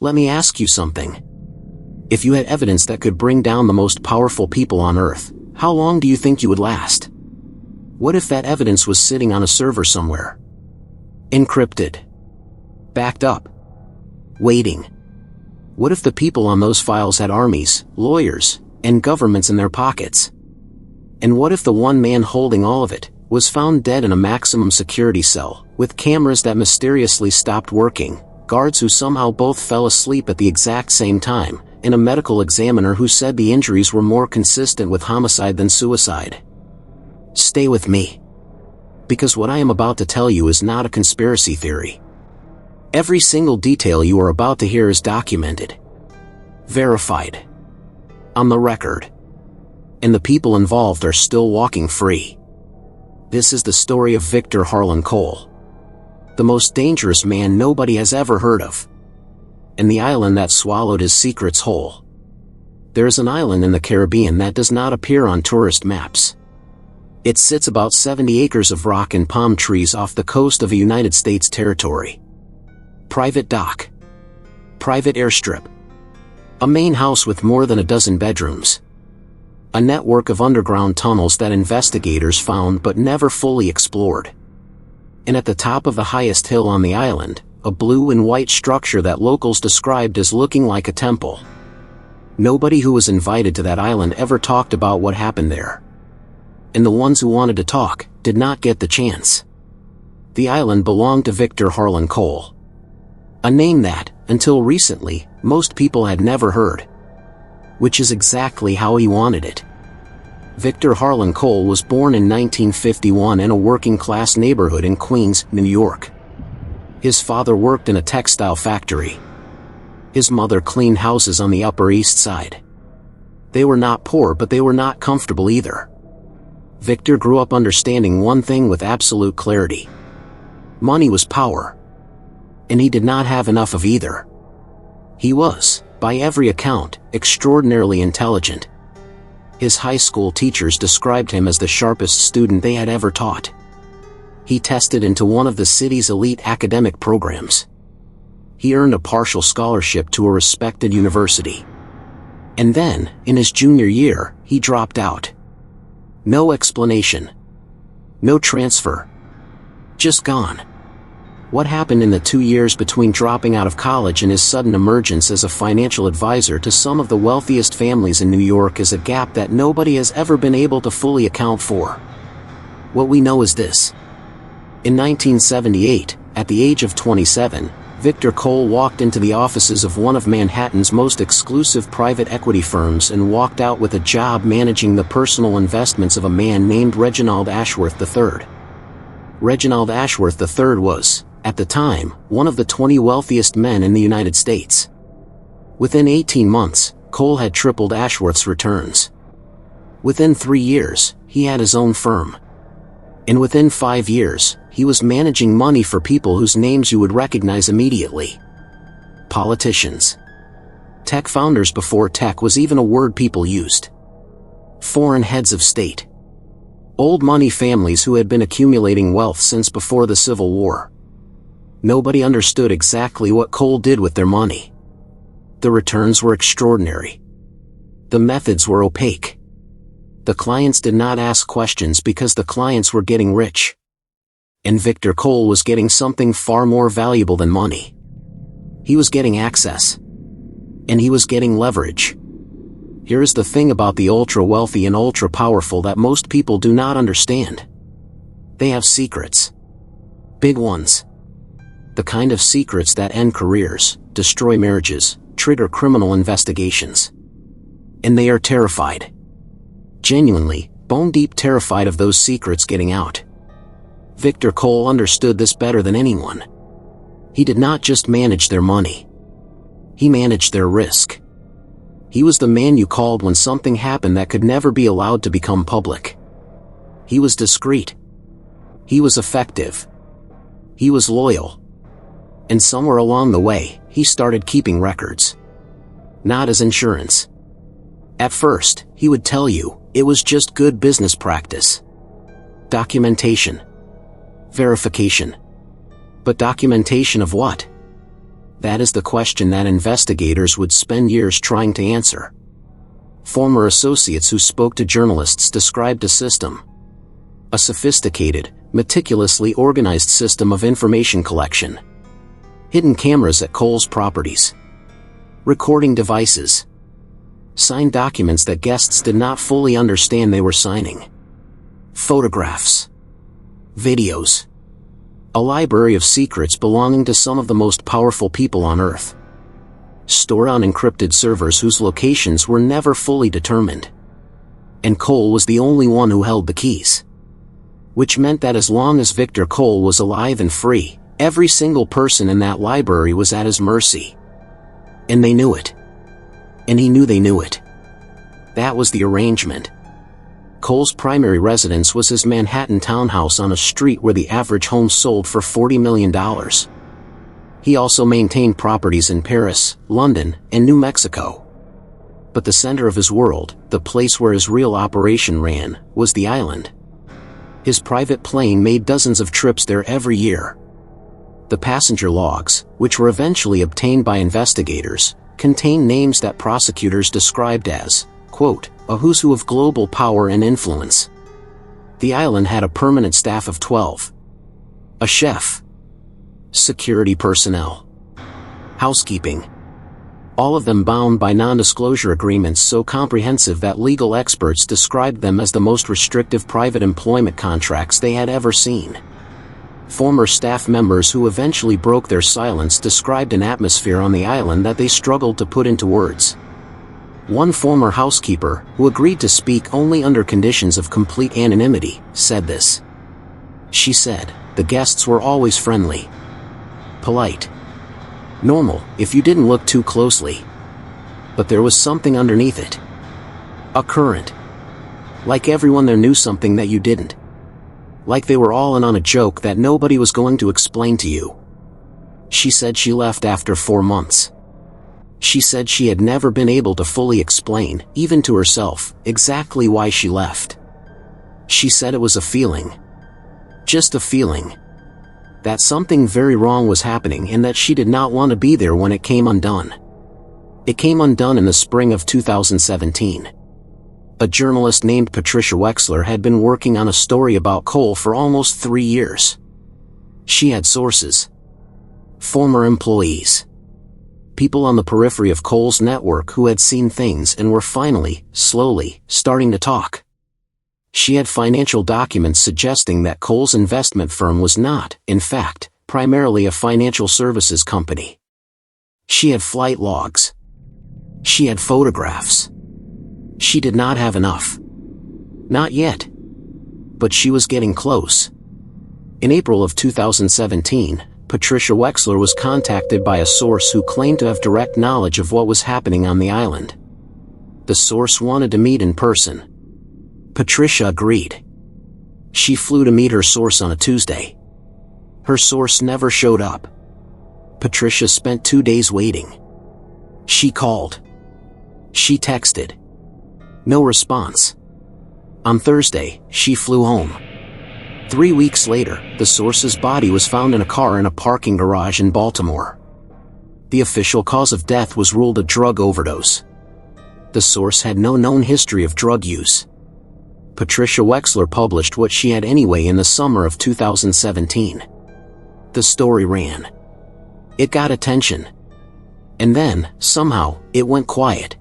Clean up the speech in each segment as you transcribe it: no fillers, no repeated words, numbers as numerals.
Let me ask you something. If you had evidence that could bring down the most powerful people on Earth, how long do you think you would last? What if that evidence was sitting on a server somewhere? Encrypted. Backed up. Waiting. What if the people on those files had armies, lawyers, and governments in their pockets? And what if the one man holding all of it was found dead in a maximum security cell, with cameras that mysteriously stopped working, guards who somehow both fell asleep at the exact same time, and a medical examiner who said the injuries were more consistent with homicide than suicide? Stay with me. Because what I am about to tell you is not a conspiracy theory. Every single detail you are about to hear is documented. Verified. On the record. And the people involved are still walking free. This is the story of Victor Harlan Cole. The most dangerous man nobody has ever heard of. And the island that swallowed his secrets whole. There is an island in the Caribbean that does not appear on tourist maps. It sits about 70 acres of rock and palm trees off the coast of a United States territory. Private dock. Private airstrip. A main house with more than a dozen bedrooms. A network of underground tunnels that investigators found but never fully explored. And at the top of the highest hill on the island, a blue and white structure that locals described as looking like a temple. Nobody who was invited to that island ever talked about what happened there. And the ones who wanted to talk did not get the chance. The island belonged to Victor Harlan Cole. A name that, until recently, most people had never heard. Which is exactly how he wanted it. Victor Harlan Cole was born in 1951 in a working-class neighborhood in Queens, New York. His father worked in a textile factory. His mother cleaned houses on the Upper East Side. They were not poor, but they were not comfortable either. Victor grew up understanding one thing with absolute clarity. Money was power. And he did not have enough of either. He was, by every account, extraordinarily intelligent. His high school teachers described him as the sharpest student they had ever taught. He tested into one of the city's elite academic programs. He earned a partial scholarship to a respected university. And then, in his junior year, he dropped out. No explanation. No transfer. Just gone. What happened in the 2 years between dropping out of college and his sudden emergence as a financial advisor to some of the wealthiest families in New York is a gap that nobody has ever been able to fully account for. What we know is this. In 1978, at the age of 27, Victor Cole walked into the offices of one of Manhattan's most exclusive private equity firms and walked out with a job managing the personal investments of a man named Reginald Ashworth III. Reginald Ashworth III was, at the time, one of the 20 wealthiest men in the United States. Within 18 months, Cole had tripled Ashworth's returns. Within 3 years, he had his own firm. And within 5 years, he was managing money for people whose names you would recognize immediately. Politicians. Tech founders before tech was even a word people used. Foreign heads of state. Old money families who had been accumulating wealth since before the Civil War. Nobody understood exactly what Cole did with their money. The returns were extraordinary. The methods were opaque. The clients did not ask questions because the clients were getting rich. And Victor Cole was getting something far more valuable than money. He was getting access. And he was getting leverage. Here is the thing about the ultra-wealthy and ultra-powerful that most people do not understand. They have secrets. Big ones. The kind of secrets that end careers, destroy marriages, trigger criminal investigations. And they are terrified. Genuinely, bone-deep terrified of those secrets getting out. Victor Cole understood this better than anyone. He did not just manage their money. He managed their risk. He was the man you called when something happened that could never be allowed to become public. He was discreet. He was effective. He was loyal. And somewhere along the way, he started keeping records. Not as insurance. At first, he would tell you, it was just good business practice. Documentation. Verification. But documentation of what? That is the question that investigators would spend years trying to answer. Former associates who spoke to journalists described a system. A sophisticated, meticulously organized system of information collection. Hidden cameras at Cole's properties. Recording devices. Signed documents that guests did not fully understand they were signing. Photographs. Videos. A library of secrets belonging to some of the most powerful people on Earth. Stored on encrypted servers whose locations were never fully determined. And Cole was the only one who held the keys. Which meant that as long as Victor Cole was alive and free, every single person in that library was at his mercy. And they knew it. And he knew they knew it. That was the arrangement. Cole's primary residence was his Manhattan townhouse on a street where the average home sold for $40 million. He also maintained properties in Paris, London, and New Mexico. But the center of his world, the place where his real operation ran, was the island. His private plane made dozens of trips there every year. The passenger logs, which were eventually obtained by investigators, contain names that prosecutors described as, quote, a who's who of global power and influence. The island had a permanent staff of 12. A chef. Security personnel. Housekeeping. All of them bound by non-disclosure agreements so comprehensive that legal experts described them as the most restrictive private employment contracts they had ever seen. Former staff members who eventually broke their silence described an atmosphere on the island that they struggled to put into words. One former housekeeper, who agreed to speak only under conditions of complete anonymity, said this. She said, the guests were always friendly. Polite. Normal, if you didn't look too closely. But there was something underneath it. A current. Like everyone there knew something that you didn't. Like they were all in on a joke that nobody was going to explain to you. She said she left after 4 months. She said she had never been able to fully explain, even to herself, exactly why she left. She said it was a feeling. Just a feeling. That something very wrong was happening and that she did not want to be there when it came undone. It came undone in the spring of 2017. A journalist named Patricia Wexler had been working on a story about Cole for almost 3 years. She had sources. Former employees. People on the periphery of Cole's network who had seen things and were finally, slowly, starting to talk. She had financial documents suggesting that Cole's investment firm was not, in fact, primarily a financial services company. She had flight logs. She had photographs. She did not have enough. Not yet. But she was getting close. In April of 2017, Patricia Wexler was contacted by a source who claimed to have direct knowledge of what was happening on the island. The source wanted to meet in person. Patricia agreed. She flew to meet her source on a Tuesday. Her source never showed up. Patricia spent 2 days waiting. She called. She texted. No response. On Thursday, she flew home. 3 weeks later, the source's body was found in a car in a parking garage in Baltimore. The official cause of death was ruled a drug overdose. The source had no known history of drug use. Patricia Wexler published what she had anyway in the summer of 2017. The story ran. It got attention. And then, somehow, it went quiet.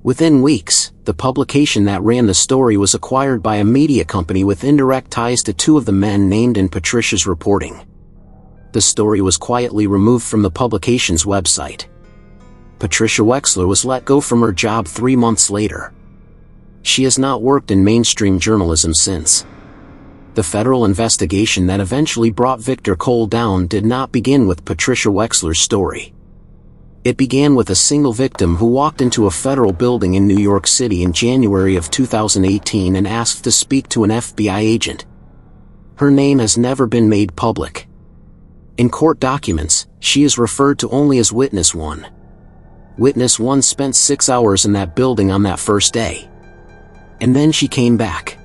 Within weeks, the publication that ran the story was acquired by a media company with indirect ties to 2 of the men named in Patricia's reporting. The story was quietly removed from the publication's website. Patricia Wexler was let go from her job 3 months later. She has not worked in mainstream journalism since. The federal investigation that eventually brought Victor Cole down did not begin with Patricia Wexler's story. It began with a single victim who walked into a federal building in New York City in January of 2018 and asked to speak to an FBI agent. Her name has never been made public. In court documents, she is referred to only as Witness 1. Witness 1 spent 6 hours in that building on that first day. And then she came back.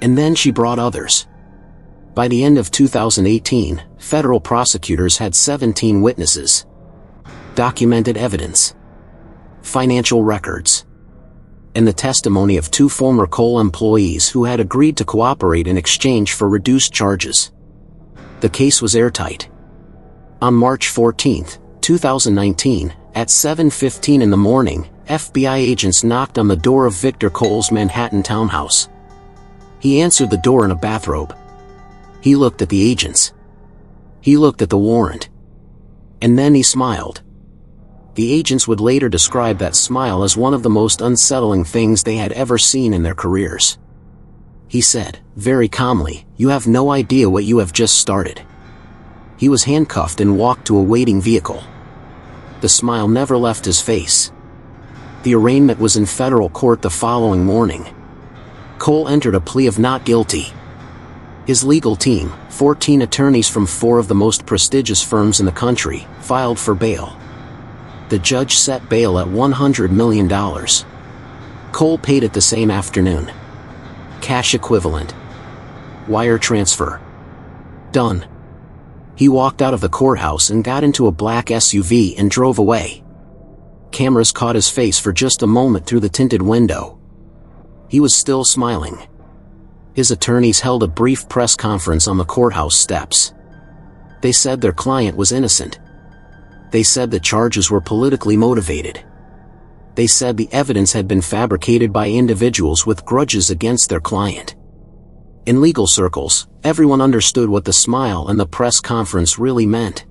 And then she brought others. By the end of 2018, federal prosecutors had 17 witnesses. documented evidence, financial records, and the testimony of 2 former Cole employees who had agreed to cooperate in exchange for reduced charges. The case was airtight. On March 14, 2019, at 7:15 in the morning, FBI agents knocked on the door of Victor Cole's Manhattan townhouse. He answered the door in a bathrobe. He looked at the agents. He looked at the warrant. And then he smiled. The agents would later describe that smile as one of the most unsettling things they had ever seen in their careers. He said, very calmly, "You have no idea what you have just started." He was handcuffed and walked to a waiting vehicle. The smile never left his face. The arraignment was in federal court the following morning. Cole entered a plea of not guilty. His legal team, 14 attorneys from 4 of the most prestigious firms in the country, filed for bail. The judge set bail at $100 million. Cole paid it the same afternoon. Cash equivalent. Wire transfer. Done. He walked out of the courthouse and got into a black SUV and drove away. Cameras caught his face for just a moment through the tinted window. He was still smiling. His attorneys held a brief press conference on the courthouse steps. They said their client was innocent. They said the charges were politically motivated. They said the evidence had been fabricated by individuals with grudges against their client. In legal circles, everyone understood what the smile and the press conference really meant.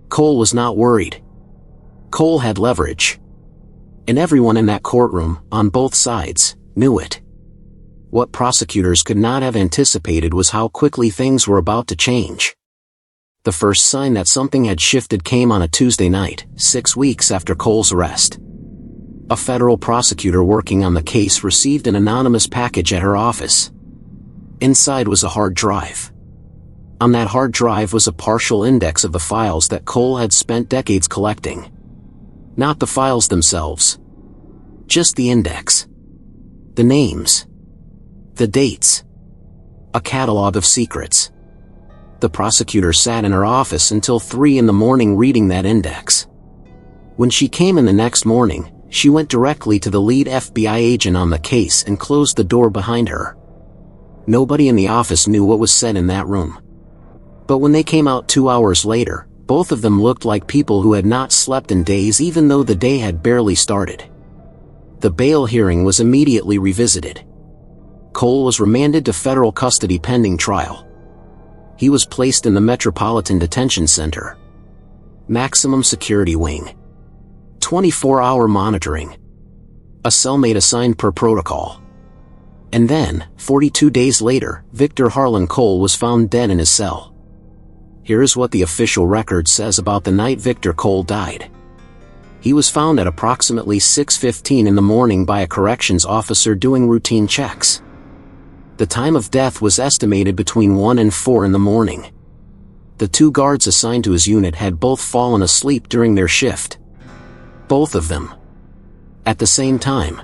Cole was not worried. Cole had leverage. And everyone in that courtroom, on both sides, knew it. What prosecutors could not have anticipated was how quickly things were about to change. The first sign that something had shifted came on a Tuesday night, 6 weeks after Cole's arrest. A federal prosecutor working on the case received an anonymous package at her office. Inside was a hard drive. On that hard drive was a partial index of the files that Cole had spent decades collecting. Not the files themselves. Just the index. The names. The dates. A catalog of secrets. The prosecutor sat in her office until 3 in the morning reading that index. When she came in the next morning, she went directly to the lead FBI agent on the case and closed the door behind her. Nobody in the office knew what was said in that room. But when they came out 2 hours later, both of them looked like people who had not slept in days even though the day had barely started. The bail hearing was immediately revisited. Cole was remanded to federal custody pending trial. He was placed in the Metropolitan Detention Center. Maximum security wing. 24-hour monitoring. A cellmate assigned per protocol. And then, 42 days later, Victor Harlan Cole was found dead in his cell. Here is what the official record says about the night Victor Cole died. He was found at approximately 6:15 in the morning by a corrections officer doing routine checks. The time of death was estimated between 1 and 4 in the morning. The 2 guards assigned to his unit had both fallen asleep during their shift. Both of them. At the same time.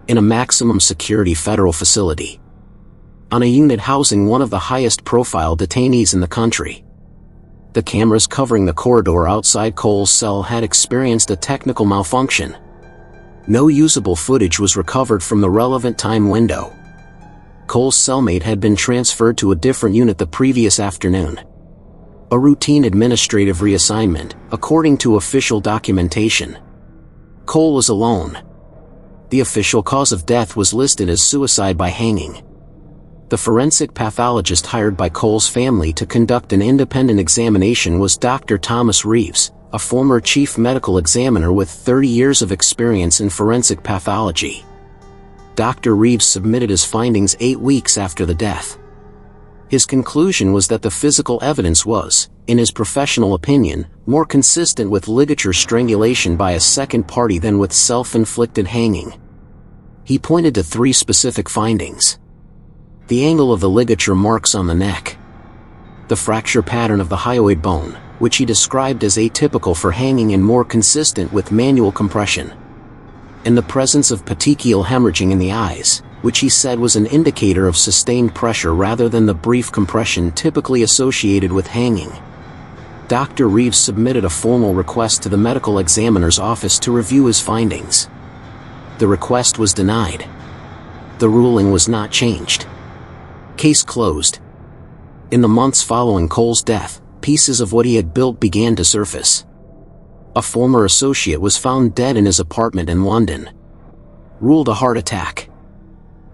In a maximum security federal facility. On a unit housing one of the highest profile detainees in the country. The cameras covering the corridor outside Cole's cell had experienced a technical malfunction. No usable footage was recovered from the relevant time window. Cole's cellmate had been transferred to a different unit the previous afternoon. A routine administrative reassignment, according to official documentation. Cole was alone. The official cause of death was listed as suicide by hanging. The forensic pathologist hired by Cole's family to conduct an independent examination was Dr. Thomas Reeves, a former chief medical examiner with 30 years of experience in forensic pathology. Dr. Reeves submitted his findings 8 weeks after the death. His conclusion was that the physical evidence was, in his professional opinion, more consistent with ligature strangulation by a second party than with self-inflicted hanging. He pointed to 3 specific findings. The angle of the ligature marks on the neck. The fracture pattern of the hyoid bone, which he described as atypical for hanging and more consistent with manual compression. And the presence of petechial hemorrhaging in the eyes, which he said was an indicator of sustained pressure rather than the brief compression typically associated with hanging. Dr. Reeves submitted a formal request to the medical examiner's office to review his findings. The request was denied. The ruling was not changed. Case closed. In the months following Cole's death, pieces of what he had built began to surface. A former associate was found dead in his apartment in London. Ruled a heart attack.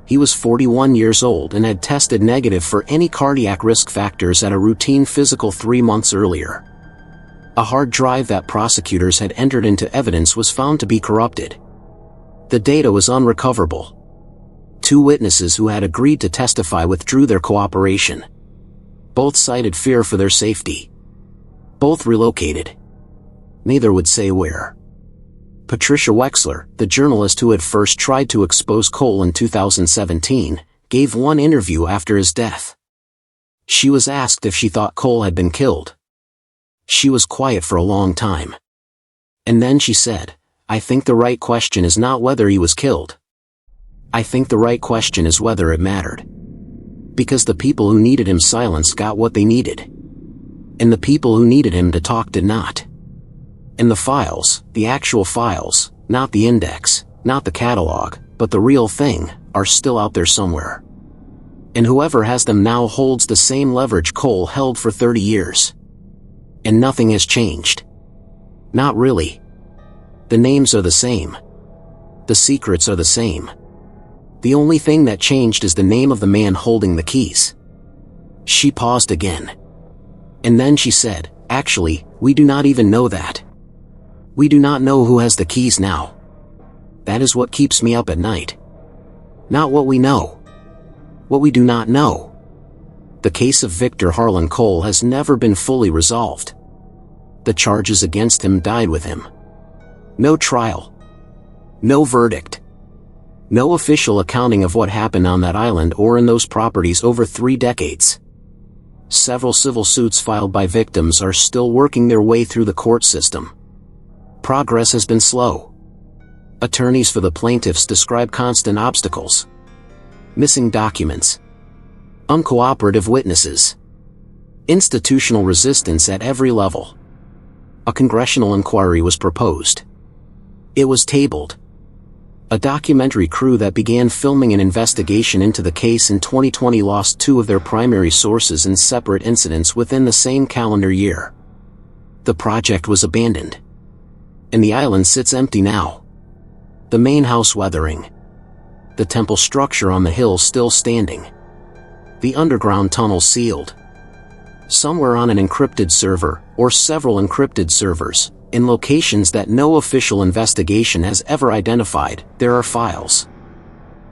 He was 41 years old and had tested negative for any cardiac risk factors at a routine physical 3 months earlier. A hard drive that prosecutors had entered into evidence was found to be corrupted. The data was unrecoverable. 2 witnesses who had agreed to testify withdrew their cooperation. Both cited fear for their safety. Both relocated. Neither would say where. Patricia Wexler, the journalist who had first tried to expose Cole in 2017, gave one interview after his death. She was asked if she thought Cole had been killed. She was quiet for a long time. And then she said, "I think the right question is not whether he was killed. I think the right question is whether it mattered. Because the people who needed him silenced got what they needed. And the people who needed him to talk did not. And the files, the actual files, not the index, not the catalog, but the real thing, are still out there somewhere. And whoever has them now holds the same leverage Cole held for 30 years. And nothing has changed. Not really. The names are the same. The secrets are the same. The only thing that changed is the name of the man holding the keys." She paused again. And then she said, "Actually, we do not even know that. We do not know who has the keys now. That is what keeps me up at night. Not what we know. What we do not know." The case of Victor Harlan Cole has never been fully resolved. The charges against him died with him. No trial. No verdict. No official accounting of what happened on that island or in those properties over 3 decades. Several civil suits filed by victims are still working their way through the court system. Progress has been slow. Attorneys for the plaintiffs describe constant obstacles. Missing documents. Uncooperative witnesses. Institutional resistance at every level. A congressional inquiry was proposed. It was tabled. A documentary crew that began filming an investigation into the case in 2020 lost 2 of their primary sources in separate incidents within the same calendar year. The project was abandoned. And the island sits empty now. The main house weathering. The temple structure on the hill still standing. The underground tunnel sealed. Somewhere on an encrypted server, or several encrypted servers, in locations that no official investigation has ever identified, there are files.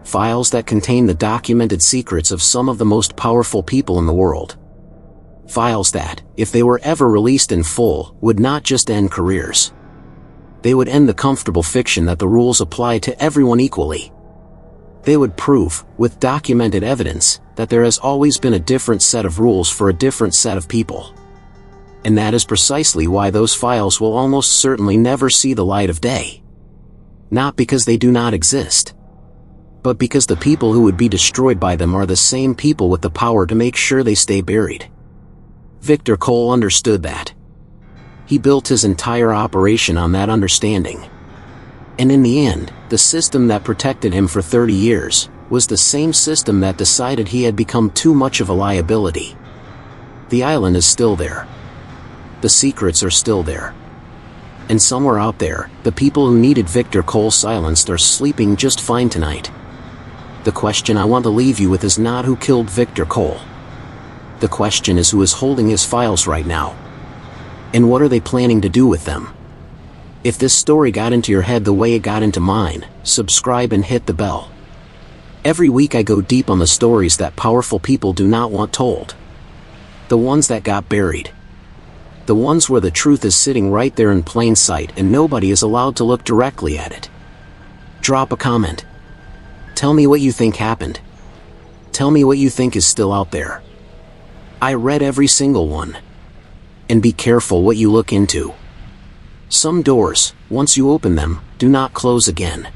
Files that contain the documented secrets of some of the most powerful people in the world. Files that, if they were ever released in full, would not just end careers. They would end the comfortable fiction that the rules apply to everyone equally. They would prove, with documented evidence, that there has always been a different set of rules for a different set of people. And that is precisely why those files will almost certainly never see the light of day. Not because they do not exist, but because the people who would be destroyed by them are the same people with the power to make sure they stay buried. Victor Cole understood that. He built his entire operation on that understanding. And in the end, the system that protected him for 30 years was the same system that decided he had become too much of a liability. The island is still there. The secrets are still there. And somewhere out there, the people who needed Victor Cole silenced are sleeping just fine tonight. The question I want to leave you with is not who killed Victor Cole. The question is who is holding his files right now. And what are they planning to do with them? If this story got into your head the way it got into mine, subscribe and hit the bell. Every week I go deep on the stories that powerful people do not want told. The ones that got buried. The ones where the truth is sitting right there in plain sight and nobody is allowed to look directly at it. Drop a comment. Tell me what you think happened. Tell me what you think is still out there. I read every single one. And be careful what you look into. Some doors, once you open them, do not close again.